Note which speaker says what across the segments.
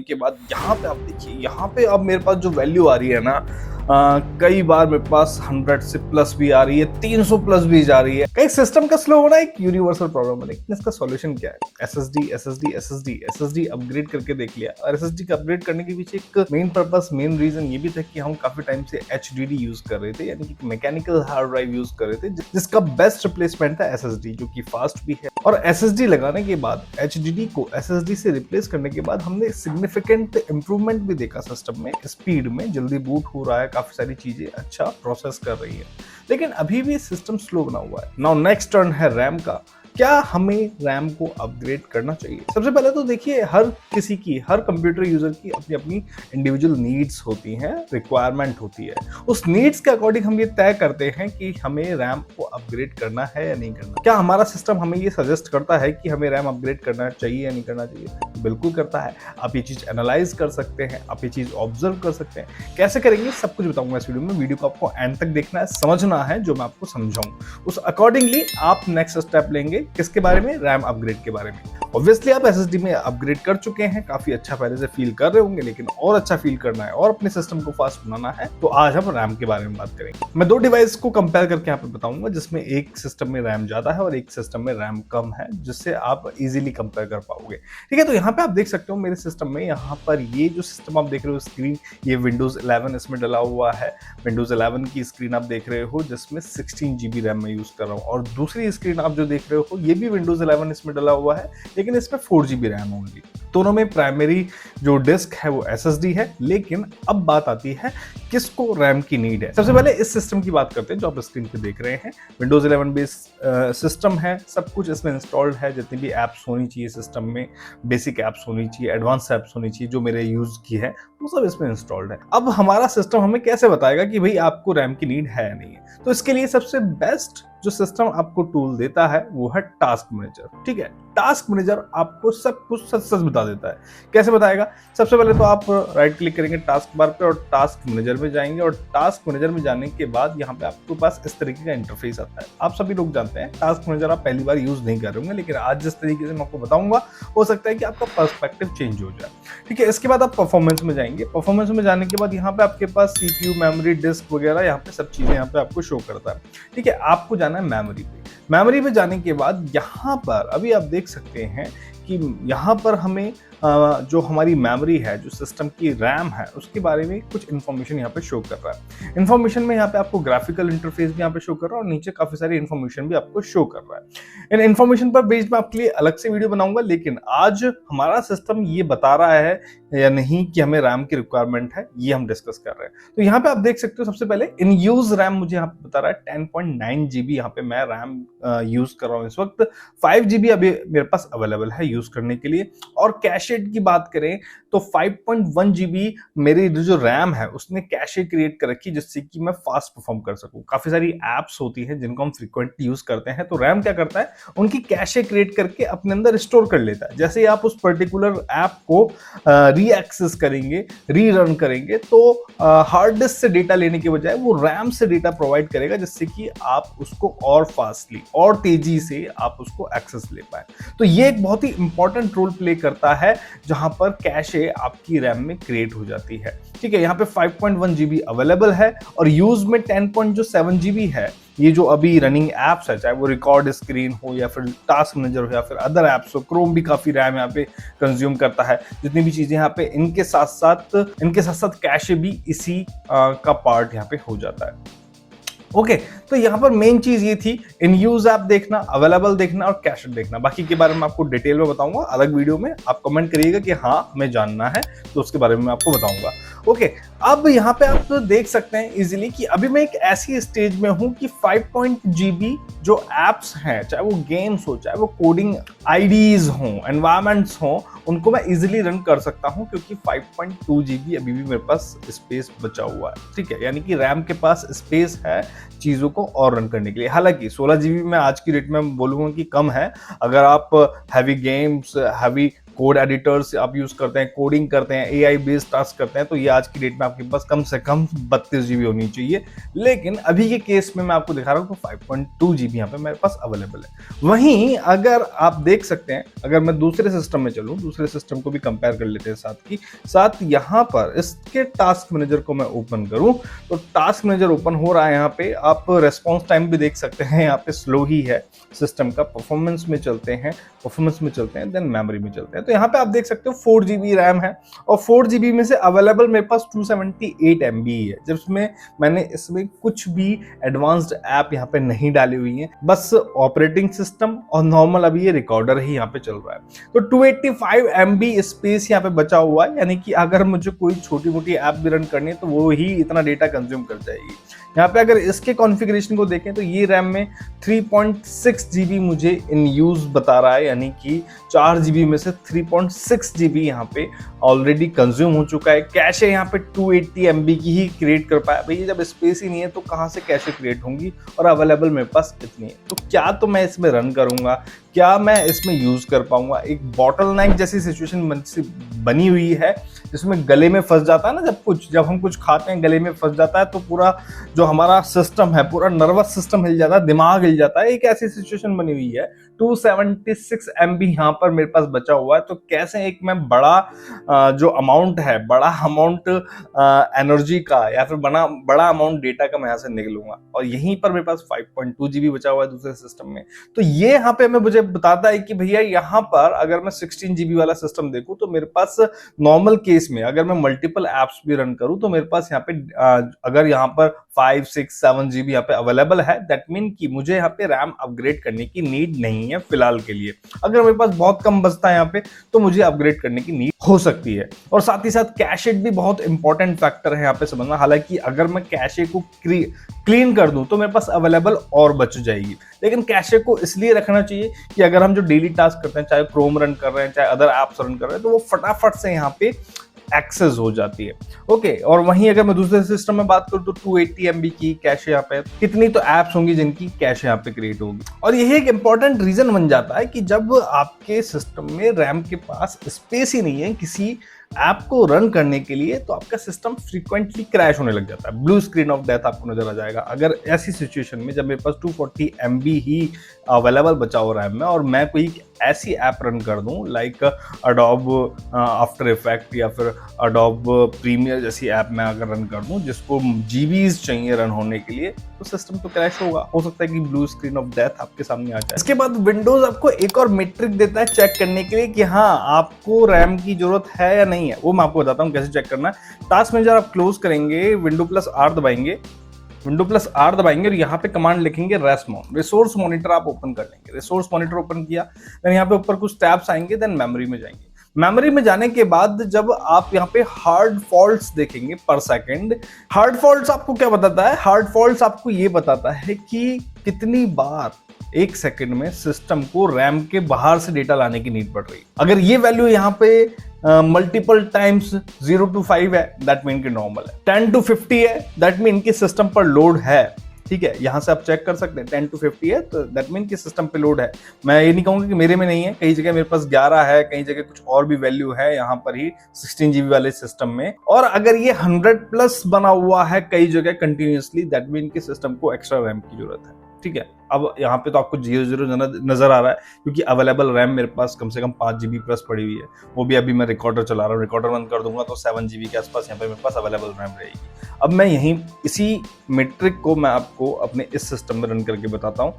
Speaker 1: के बाद यहाँ पे आप देखिए, यहाँ पे अब मेरे पास जो वैल्यू आ रही है ना, कई बार मेरे पास 100 से प्लस भी आ रही है, 300 प्लस भी जा रही है। कई सिस्टम का स्लो होना एक यूनिवर्सल प्रॉब्लम है, लेकिन इसका सॉल्यूशन क्या है? एसएसडी अपग्रेड करके देख लिया। और एसएसडी का अपग्रेड करने के पीछे एक मेन पर्पस, मेन रीजन ये भी था कि हम काफी टाइम से एचडीडी यूज कर रहे थे, यानी कि मैकेनिकल हार्ड ड्राइव यूज कर रहे थे, जिसका बेस्ट रिप्लेसमेंट था एसएसडी, जो कि फास्ट भी है। और एसएसडी लगाने के बाद, एचडीडी को एसएसडी से रिप्लेस करने के बाद हमने सिग्निफिकेंट इंप्रूवमेंट भी देखा सिस्टम में, स्पीड में, जल्दी बूट हो रहा है, काफी सारी चीजें अच्छा प्रोसेस कर रही है। लेकिन अभी भी सिस्टम स्लो बना हुआ है। नाउ नेक्स्ट टर्न है रैम का। क्या हमें रैम को अपग्रेड करना चाहिए? सबसे पहले तो देखिए, हर कंप्यूटर यूजर की अपनी अपनी इंडिविजुअल नीड्स होती हैं, रिक्वायरमेंट होती है। उस नीड्स के अकॉर्डिंग हम ये तय करते हैं कि हमें रैम को अपग्रेड करना है या नहीं करना। क्या हमारा सिस्टम हमें ये सजेस्ट करता है कि हमें रैम अपग्रेड करना चाहिए या नहीं करना चाहिए? बिल्कुल करता है। आप ये चीज एनालाइज कर सकते हैं, आप ये चीज ऑब्जर्व कर सकते हैं। कैसे करेंगे सब कुछ बताऊंगा इस वीडियो में। वीडियो को आपको एंड तक देखना है, समझना है जो मैं आपको समझाऊं, उस अकॉर्डिंगली आप नेक्स्ट स्टेप लेंगे। किसके बारे में? रैम अपग्रेड के बारे में। ऑब्वियसली आप एसएसडी में अपग्रेड कर चुके हैं, काफी अच्छा पहले से फील कर रहे होंगे, लेकिन और अच्छा फील करना है और अपने सिस्टम को फास्ट बनाना है, तो आज हम रैम के बारे में बात करेंगे। मैं दो डिवाइस को कंपेयर करके यहाँ पे बताऊंगा, जिसमें एक सिस्टम में रैम ज्यादा है और एक सिस्टम में रैम कम है, जिससे आप इजीली कंपेयर कर पाओगे। ठीक है, तो यहाँ पे आप देख सकते हो मेरे सिस्टम में, यहाँ पर ये जो सिस्टम आप देख रहे हो स्क्रीन, ये विंडोज 11 इसमें डला हुआ है। विंडोज 11 की स्क्रीन आप देख रहे हो, जिसमें 16 GB रैम में यूज कर रहा हूँ। और दूसरी स्क्रीन आप जो देख रहे हो, ये भी विंडोज 11 इसमें डला हुआ है, लेकिन इसमें 4 GB रैम ओनली। दोनों में प्राइमरी जो डिस्क है वो एसएसडी है। लेकिन अब बात आती है किसको रैम की नीड है। सबसे पहले इस सिस्टम की बात करते हैं जो आप स्क्रीन पे देख रहे हैं। विंडोज 11 बेस्ड सिस्टम है, सब कुछ इसमें इंस्टॉल्ड है। जितनी भी एप्स होनी चाहिए सिस्टम में, बेसिक एप्स होनी चाहिए, एडवांस एप्स होनी चाहिए, जो मेरे यूज की है, वो सब इसमें इंस्टॉल्ड है। अब हमारा सिस्टम हमें कैसे बताएगा कि भाई आपको रैम की नीड है या नहीं है? तो इसके लिए सबसे बेस्ट जो सिस्टम आपको टूल देता है वो है टास्क मैनेजर। ठीक है, टास्क मैनेजर आपको सब कुछ सच सच बता देता है। कैसे बताएगा? सबसे पहले तो आप राइट क्लिक करेंगे टास्क बार पे और टास्क मैनेजर में जाएंगे। और टास्क मैनेजर में जाने के बाद यहाँ पे आपके पास इस तरीके का इंटरफेस आता है। आप सभी लोग जानते हैं टास्क मैनेजर आप पहली बार यूज नहीं कर रहे होंगे, लेकिन आज जिस तरीके से मैं आपको बताऊंगा, हो सकता है कि आपका पर्सपेक्टिव चेंज हो जाए। ठीक है, इसके बाद आप परफॉर्मेंस में जाएंगे। परफॉर्मेंस में जाने के बाद यहाँ पे आपके पास सीपीयू, मेमोरी, डिस्क वगैरह, यहाँ पे सब चीजें यहाँ पे आपको शो करता है। ठीक है, आपको जाना है मेमोरी पे। मेमोरी पे जाने के बाद यहाँ पर अभी आप देख सकते हैं कि यहाँ पर हमें जो हमारी मेमोरी है, जो सिस्टम की रैम है, उसके बारे में कुछ इन्फॉर्मेशन यहाँ पे शो कर रहा है। इन्फॉर्मेशन में यहाँ पे आपको ग्राफिकल इंटरफेस भी यहाँ पे शो कर रहा है और नीचे काफी सारी इन्फॉर्मेशन भी आपको शो कर रहा है। इन इन्फॉर्मेशन पर बेस्ड मैं आपके लिए अलग से वीडियो बनाऊंगा, लेकिन आज हमारा सिस्टम ये बता रहा है या नहीं कि हमें रैम की रिक्वायरमेंट है, ये हम डिस्कस कर रहे हैं। तो यहाँ पे आप देख सकते हो, सबसे पहले इन यूज रैम मुझे यहाँ पे बता रहा है 10.9 GB यहाँ पे मैं रैम यूज कर रहा हूँ इस वक्त। 5 GB अभी मेरे पास अवेलेबल है यूज करने के लिए। और कैशे की बात करें तो 5.1 GB मेरी जो रैम है उसने कैशे क्रिएट कर रखी, जिससे कि मैं फास्ट परफॉर्म कर सकूं। काफी सारी एप्स होती हैं जिनको हम फ्रीक्वेंटली यूज करते हैं, तो रैम क्या करता है, उनकी कैशे क्रिएट करके अपने अंदर स्टोर कर लेता है। जैसे ही आप उस पर्टिकुलर ऐप को री एक्सेस करेंगे, री रन करेंगे, तो हार्ड डिस्क से डेटा लेने के बजाय वो रैम से डेटा प्रोवाइड करेगा, जिससे कि आप उसको और फास्टली और तेजी से आप उसको एक्सेस ले पाए। तो ये एक बहुत ही इंपॉर्टेंट रोल प्ले करता है, जहां पर कैशे आपकी रैम में क्रिएट हो जाती है। ठीक है, यहाँ पे 5.1 GB अवेलेबल है और यूज में 10.7 GB है। ये जो अभी रनिंग एप्स है, चाहे वो रिकॉर्ड स्क्रीन हो या फिर टास्क मैनेजर हो या फिर अदर एप्स हो, क्रोम भी काफी रैम यहाँ पे कंज्यूम करता है। जितनी भी चीजें यहाँ पे इनके साथ साथ कैशे भी इसी का पार्ट यहाँ पे हो जाता है। ओके, तो यहाँ पर मेन चीज ये थी, इन यूज ऐप देखना, अवेलेबल देखना और कैशे देखना। बाकी के बारे में आपको डिटेल में बताऊंगा अलग वीडियो में। आप कमेंट करिएगा कि हाँ हमें जानना है, तो उसके बारे में मैं आपको बताऊंगा। ओके, अब यहाँ पे आप तो देख सकते हैं इजीली कि अभी मैं एक ऐसी स्टेज में हूं कि 5.0 GB जो एप्स हैं, चाहे वो गेम्स हो, चाहे वो कोडिंग आईडीज हो, एनवायरमेंट्स हो, उनको मैं इजीली रन कर सकता हूं, क्योंकि 5.2 GB अभी भी मेरे पास स्पेस बचा हुआ है। ठीक है, यानी कि रैम के पास स्पेस है चीजों को और रन करने के लिए। हालांकि 16 GB में आज की डेट में बोलूंगा कि कम है। अगर आप heavy games, heavy code editors आप यूज करते हैं, कोडिंग करते हैं, एआई बेस्ड टास्क करते हैं, तो ये आज की डेट में आपके पास कम से कम 32 जीबी होनी चाहिए। लेकिन अभी के केस में मैं आपको दिखा रहा हूँ तो 5.2 जीबी यहाँ पे मेरे पास अवेलेबल है। वहीं अगर आप देख सकते हैं, अगर मैं दूसरे सिस्टम में चलूँ, दूसरे सिस्टम को भी कंपेयर कर लेते हैं साथ यहाँ पर इसके टास्क मैनेजर को मैं ओपन करूं तो टास्क मैनेजर ओपन हो रहा है। यहाँ पे आप रेस्पॉन्स टाइम भी देख सकते हैं, यहाँ पे स्लो ही है सिस्टम का। परफॉर्मेंस में चलते हैं देन मेमोरी में चलते हैं, तो यहाँ पे आप देख सकते हो 4 जीबी रैम है और 4 जीबी में से अवेलेबल मेरे पास 278 MB है, जिसमें मैंने इसमें कुछ भी एडवांस्ड ऐप यहाँ पे नहीं डाली हुई है, बस ऑपरेटिंग सिस्टम और नॉर्मल अभी ये रिकॉर्डर ही यहाँ पे चल रहा है। तो 285 MB स्पेस यहाँ पे बचा हुआ है, यानी कि अगर मुझे कोई छोटी मोटी ऐप भी रन करनी है तो वो ही इतना डेटा कंज्यूम कर जाएगी। यहाँ पे अगर इसके कॉन्फ़िगरेशन को देखें तो ये रैम में 3.6 जीबी मुझे इन यूज बता रहा है, यानी कि 4 जीबी में से 3.6 जीबी यहाँ पे ऑलरेडी कंज्यूम हो चुका है। कैशे यहाँ पे 280 MB की ही क्रिएट कर पाया। भैया जब स्पेस ही नहीं है तो कहाँ से कैशे क्रिएट होंगी, और अवेलेबल मेरे पास इतनी है, तो क्या तो मैं इसमें रन करूंगा, क्या मैं इसमें यूज कर पाऊंगा। एक बॉटलनेक जैसी सिचुएशन बनी हुई है, जिसमें गले में फंस जाता है ना, जब हम कुछ खाते हैं गले में फंस जाता है तो पूरा जो हमारा सिस्टम है, पूरा नर्वस सिस्टम हिल जाता है, दिमाग हिल जाता है। एक ऐसी सिचुएशन बनी हुई है। 276 MB यहाँ पर मेरे पास बचा हुआ है, तो कैसे एक मैं बड़ा जो अमाउंट है, बड़ा अमाउंट एनर्जी का या फिर बड़ा अमाउंट डेटा का मैं यहाँ से निकलूंगा। और यहीं पर मेरे पास 5.2 जीबी बचा हुआ है दूसरे सिस्टम में। तो ये यहाँ पे मुझे बताता है कि भैया यहाँ पर अगर मैं 16 जीबी वाला सिस्टम देखूं तो मेरे पास नॉर्मल केस में अगर मैं मल्टीपल एप्स भी रन करूं तो मेरे पास यहाँ पे अगर यहाँ पर 5, 6, 7 जीबी यहाँ पे अवेलेबल है, दैट मीन कि मुझे यहाँ पे रैम अपग्रेड करने की नीड नहीं है फिलहाल के लिए। अगर मेरे पास बहुत कम बचता है यहाँ पे तो मुझे अपग्रेड करने की नीड हो सकती है। और साथ ही साथ कैशे भी बहुत इंपॉर्टेंट फैक्टर है यहाँ पे समझना। हालांकि अगर मैं कैशे को क्लीन कर दूं तो मेरे पास अवेलेबल और बच जाएगी, लेकिन कैशे को इसलिए रखना चाहिए कि अगर हम जो डेली टास्क करते हैं, चाहे क्रोम रन कर रहे हैं, चाहे अदर एप्स रन कर रहे हैं, तो वो फटाफट से यहाँ पे एक्सेस हो जाती है। ओके, और वहीं अगर मैं दूसरे सिस्टम में बात करूं तो 280 MB की कैशे यहाँ पे, कितनी तो एप्स होंगी जिनकी कैशे यहाँ पे क्रिएट होगी। और यही एक इंपॉर्टेंट रीजन बन जाता है कि जब आपके सिस्टम में रैम के पास स्पेस ही नहीं है किसी ऐप को रन करने के लिए, तो आपका सिस्टम फ्रीक्वेंटली क्रैश होने लग जाता है, ब्लू स्क्रीन ऑफ डेथ आपको नजर आ जाएगा। अगर ऐसी सिचुएशन में जब मेरे पास 240 MB ही अवेलेबल बचा हो रैम में और मैं कोई ऐसी ऐप रन कर दूं लाइक अडोब आफ्टर इफेक्ट या फिर अडोब प्रीमियर जैसी ऐप मैं अगर रन कर दूं जिसको जीबीज चाहिए रन होने के लिए, तो सिस्टम तो क्रैश होगा। हो सकता है कि ब्लू स्क्रीन ऑफ डेथ आपके सामने आ जाए। इसके बाद विंडोज आपको एक और मेट्रिक देता है चेक करने के लिए कि हाँ आपको रैम की जरूरत है या नहीं है। वो मैं आपको बताता हूँ कैसे चेक करना है। टास्क मैनेजर आप क्लोज करेंगे, विंडो+R दबाएंगे, विंडो+R दबाएंगे और यहाँ पे कमांड लिखेंगे रेसमॉन। रिसोर्स मॉनिटर आप ओपन कर लेंगे। रिसोर्स मॉनिटर ओपन किया, देन यहाँ पे ऊपर कुछ टैब्स आएंगे, देन मेमोरी में जाएंगे। मेमोरी में जाने के बाद जब आप यहाँ पे हार्ड फॉल्ट्स देखेंगे पर सेकंड, हार्ड फॉल्ट्स आपको क्या बताता है? हार्ड फॉल्ट्स आपको ये बताता है कि कितनी बार एक सेकंड में सिस्टम को रैम के बाहर से डेटा लाने की नीड पड़ रही है। अगर ये वैल्यू यहाँ पे मल्टीपल टाइम्स 0 to 5 है, दैट मीन कि नॉर्मल है। 10 to 50 है, दैट मीन कि सिस्टम पर लोड है। ठीक है, यहां से आप चेक कर सकते हैं 10 to 50 है तो दैट मीन कि सिस्टम पे लोड है। मैं ये नहीं कहूंगा कि मेरे में नहीं है, कई जगह मेरे पास 11 है, कई जगह कुछ और भी वैल्यू है यहाँ पर ही 16 GB वाले सिस्टम में। और अगर ये 100+ बना हुआ है कई जगह कंटिन्यूसली, दैट मीन कि सिस्टम को एक्स्ट्रा रैम की जरूरत है। ठीक है, अब यहाँ पे तो आपको 0 नजर आ रहा है क्योंकि अवेलेबल रैम मेरे पास कम से कम 5 GB प्लस पड़ी हुई है। वो भी अभी मैं रिकॉर्डर चला रहा हूँ, रिकॉर्डर बंद कर दूंगा तो 7 GB के आसपास यहाँ पे मेरे पास अवेलेबल रैम रहेगी। अब मैं यहीं इसी मेट्रिक को मैं आपको अपने इस सिस्टम में रन करके बताता हूँ,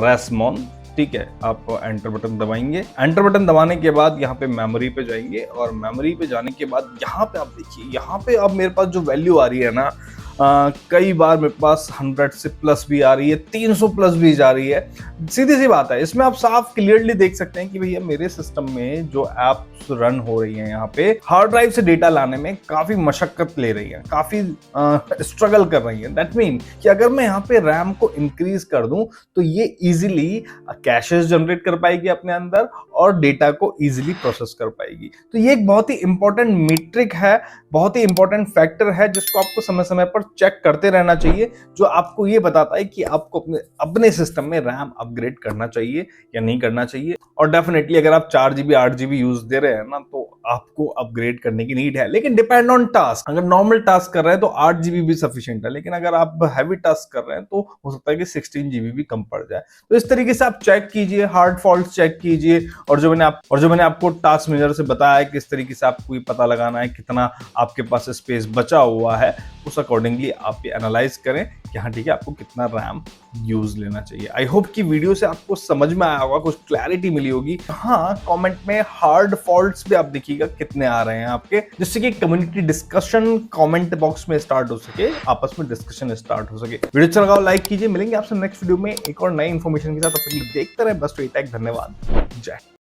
Speaker 1: रेसमॉन। ठीक है, आप एंटर बटन दबाएंगे। एंटर बटन दबाने के बाद यहाँ पे मेमोरी पे जाएंगे और मेमोरी पे जाने के बाद यहाँ पे आप देखिए, यहाँ पे अब मेरे पास जो वैल्यू आ रही है ना, कई बार मेरे पास 100 से प्लस भी आ रही है, 300 प्लस भी जा रही है। सीधी सी बात है, इसमें आप साफ क्लियरली देख सकते हैं कि भैया मेरे सिस्टम में जो एप्स रन हो रही हैं यहाँ पे हार्ड ड्राइव से डेटा लाने में काफी मशक्कत ले रही है, काफी स्ट्रगल कर रही है। दैट मीन कि अगर मैं यहाँ पे रैम को इंक्रीज कर दूं तो ये इजीली कैशेस जनरेट कर पाएगी अपने अंदर और डेटा को इजीली प्रोसेस कर पाएगी। तो ये एक बहुत ही इंपॉर्टेंट मीट्रिक है, बहुत ही इंपॉर्टेंट फैक्टर है जिसको आपको समय समय पर चेक करते रहना चाहिए, जो आपको ये बताता है कि आपको अपने सिस्टम में रैम अपग्रेड करना चाहिए या नहीं करना चाहिए। और डेफिनेटली अगर आप 4 GB 8 GB यूज दे रहे हैं ना, तो आपको अपग्रेड करने की नीड है, लेकिन डिपेंड ऑन टास्क। अगर नॉर्मल टास्क कर रहे हैं तो 8 GB भी सफिशिएंट है, लेकिन अगर आप हैवी टास्क कर रहे हैं तो हो सकता है कि 16 GB भी कम पड़ जाए। तो इस तरीके से आप चेक कीजिए, हार्ड फॉल्ट चेक कीजिए, और जो मैंने आपको टास्क मैनेजर से बताया है किस तरीके से आपको ये पता लगाना है कितना आपके पास स्पेस बचा हुआ है, उस अकॉर्डिंगली आप ये एनालाइज करें कि हाँ ठीक है, आपको कितना रैम यूज लेना चाहिए। आई होप कि वीडियो से आपको समझ में आया होगा, कुछ क्लैरिटी मिली होगी। हाँ, कमेंट में हार्ड फॉल्ट्स भी आप देखिएगा कितने आ रहे हैं आपके, जिससे कि कम्युनिटी डिस्कशन कमेंट बॉक्स में स्टार्ट हो सके, आपस में डिस्कशन स्टार्ट हो सके। वीडियो अच्छा लगा लाइक कीजिए। मिलेंगे आपसे नेक्स्ट वीडियो में एक और नई इंफॉर्मेशन के साथ। तब तक देखते रहे बस टेक। धन्यवाद। जय।